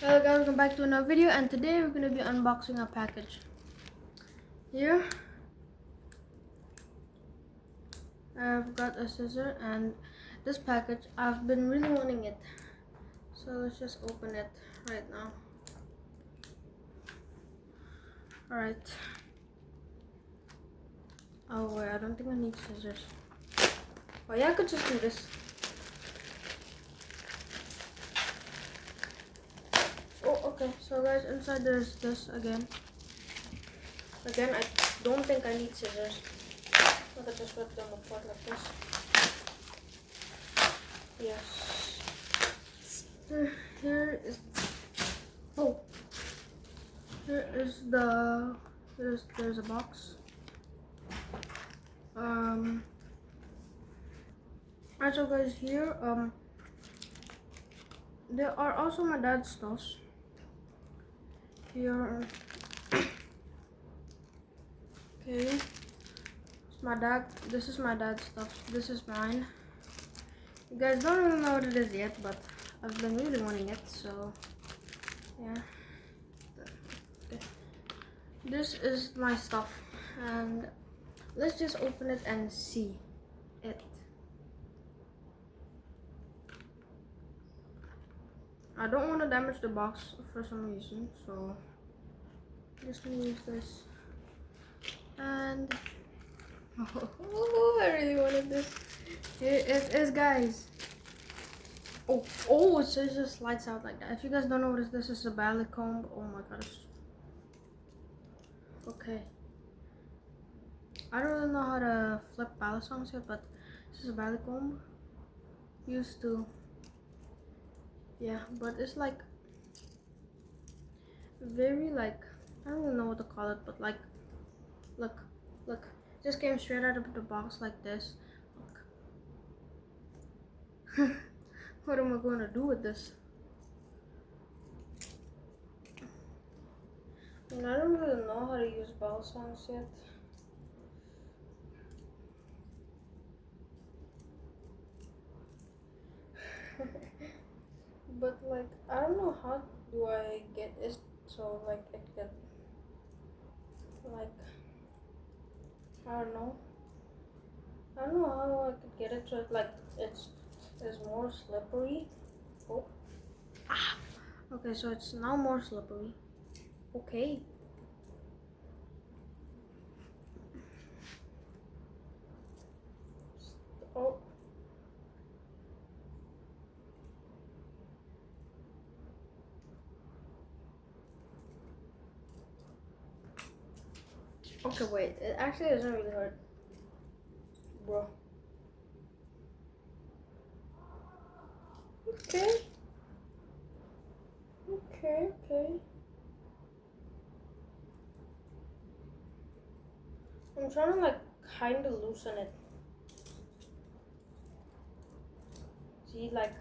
Hello guys, welcome back to another video, and today we're going to be unboxing a package. Here I've got a scissor, and this package, I've been really wanting it, so let's just open it right now. Alright. Oh wait, I don't think I need scissors. Oh yeah, I could just do this. Oh, okay, so guys, inside there's this again. Again, I don't think I need scissors. I could just rip them apart like this. Yes. Here is there's a box. Alright, so guys, here there are also my dad's stuffs. Here okay. This is my dad's stuff. This is mine. You guys don't really know what it is yet, but I've been really wanting it, so yeah. Okay. This is my stuff, and let's just open it and see it. I don't want to damage the box for some reason, so I'm just gonna use this. And oh, I really wanted this. Here it is, guys. Oh, so it just slides out like that. If you guys don't know what this is a Balicomb. Oh my gosh. Okay. I don't really know how to flip balisongs yet, but this is a Balicomb. Used to. Yeah, but it's like very like, I don't even know what to call it, but like, look, just came straight out of the box like this. Look. What am I going to do with this? And I don't really know how to use balisongs yet. But like, I don't know how do I get it so like it get like, I don't know how I could get it so it like it's more slippery. Oh, okay, so it's now more slippery. Okay. Oh. Okay, wait. It actually doesn't really hurt, bro. Okay. I'm trying to like kind of loosen it. See, like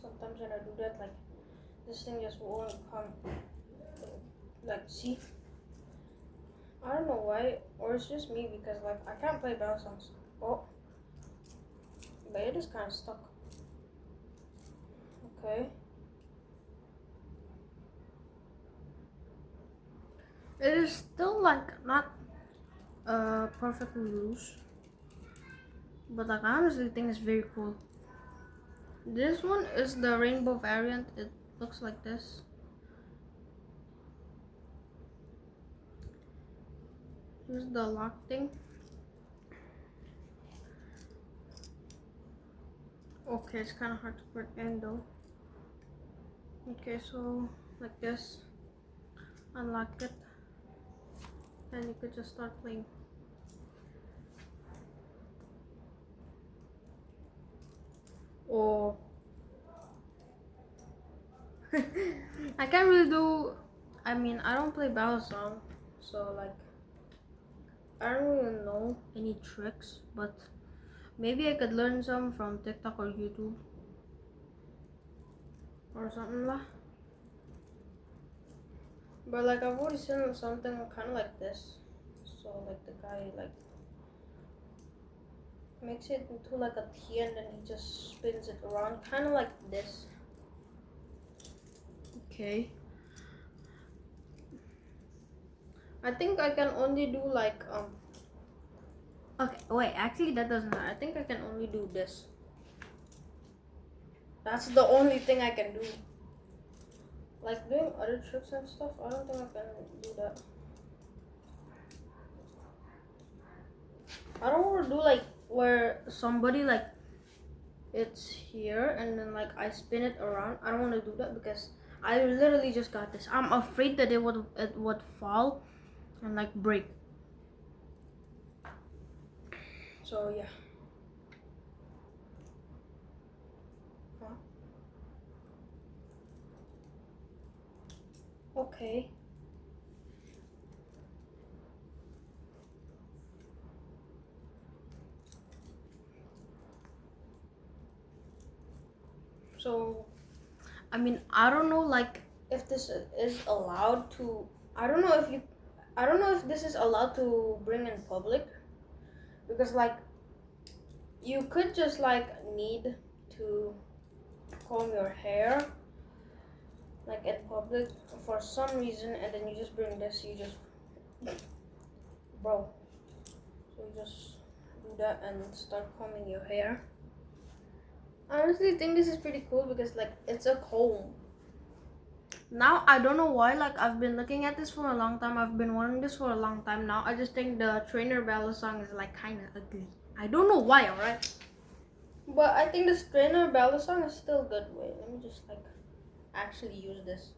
sometimes when I do that, like this thing just won't come. Like, see. I don't know why, or it's just me because like I can't play balisongs. Oh, but it is kind of stuck. Okay. It is still like not perfectly loose, but like I honestly think it's very cool. This one is the rainbow variant. It looks like this. Here's the lock thing. Okay, it's kind of hard to put in though. Okay, so like this, unlock it, and you could just start playing. Oh. I can't really do, I mean, I don't play balisong, so like I don't really know any tricks, but maybe I could learn some from TikTok or YouTube or something lah. But like I've already seen something kind of like this, so like the guy like makes it into like a T and then he just spins it around, kind of like this. Okay. I think I can only do like okay, wait, actually that doesn't matter. I think I can only do this. That's the only thing I can do. Like doing other tricks and stuff, I don't think I can do that. I don't want to do like where somebody like it's here and then like I spin it around. I don't want to do that because I literally just got this. I'm afraid that it would fall and like break. So yeah. Huh? Okay. So I mean, I don't know like if this is allowed to. I don't know if you. I don't know if this is allowed to bring in public because like you could just like need to comb your hair like in public for some reason and then you just bring this, you just bro, so you just do that and start combing your hair. I honestly think this is pretty cool because like it's a comb. Now I don't know why, like I've been looking at this for a long time. I've been wanting this for a long time now. I just think the trainer balisong is like kind of ugly. I don't know why, alright? But I think this trainer balisong is still good. Wait, let me just like actually use this.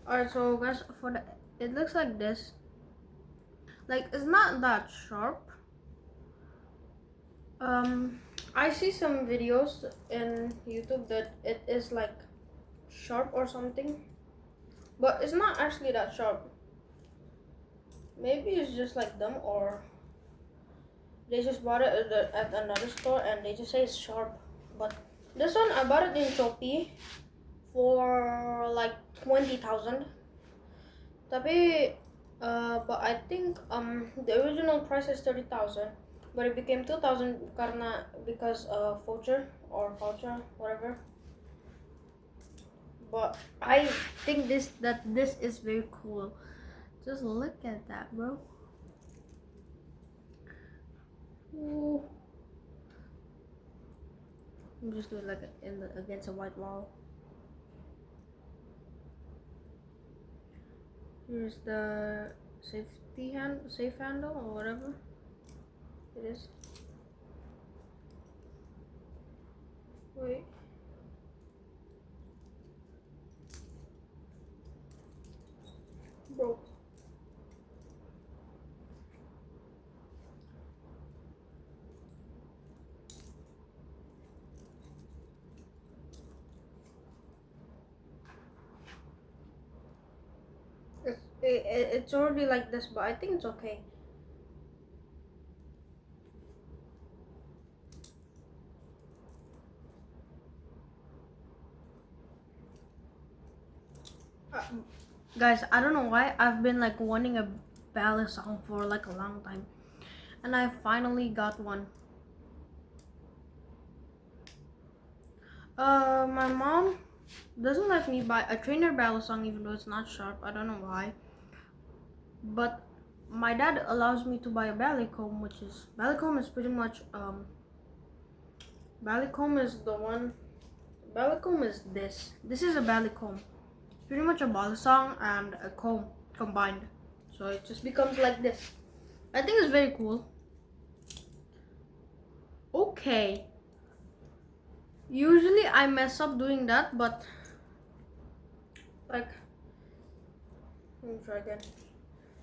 Alright, so guys, for the it looks like this. Like it's not that sharp. I see some videos in YouTube that it is like sharp or something, but it's not actually that sharp. Maybe it's just like them, or they just bought it at another store and they just say it's sharp. But this one I bought it in Shopee for like 20,000. Tapi but I think the original price is 30,000, but it became 2,000 because voucher whatever. But I think this is very cool. Just look at that, bro. Ooh. I'm just doing like against a white wall. Here's the safe handle or whatever it is. Wait. Bro. It's already like this, but I think it's okay. Guys, I don't know why I've been like wanting a balisong for like a long time, and I finally got one. My mom doesn't let me buy a trainer balisong even though it's not sharp. I don't know why, but my dad allows me to buy a Balicomb, which is Balicomb is pretty much Balicomb is the one. Balicomb is this. This is a Balicomb. It's pretty much a balisong and a comb combined, so it just becomes like this. I think it's very cool. Okay. Usually I mess up doing that, but like, let me try again.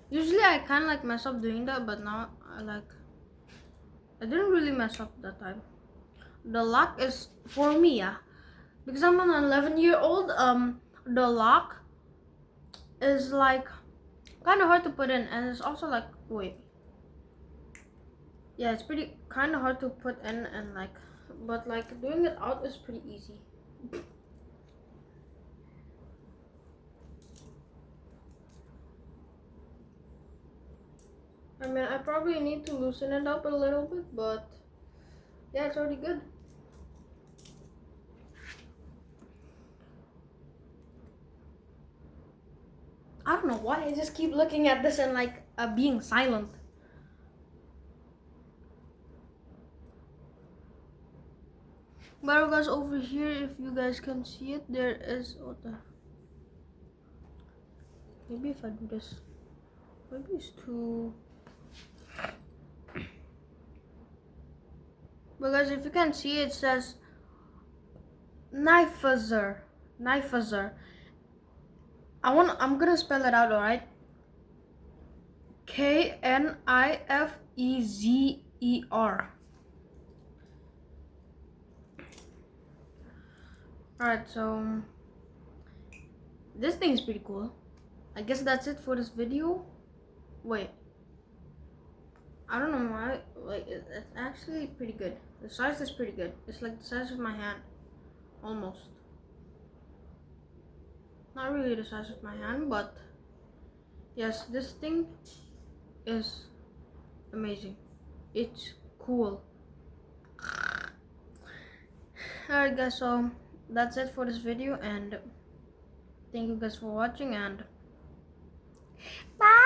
Usually I kind of like mess up doing that, but now I didn't really mess up that time. The lock is for me, yeah, because I'm an 11-year-old. The lock is like kind of hard to put in, and it's also like wait, yeah, it's pretty kind of hard to put in and like, but like doing it out is pretty easy. I mean, I probably need to loosen it up a little bit, but yeah, it's already good. I don't know why I just keep looking at this and like being silent. But guys, over here, if you guys can see it, there is what the. Maybe if I do this, maybe it's too. But guys, if you can see, it says Knifezer. Knifezer. I'm gonna spell it out, alright? Knifezer. Alright, so this thing is pretty cool. I guess that's it for this video. Wait, I don't know why. Like, it's actually pretty good. The size is pretty good. It's like the size of my hand, almost. Not really the size of my hand, but yes, this thing is amazing. It's cool. Alright guys, so that's it for this video, and thank you guys for watching, and bye.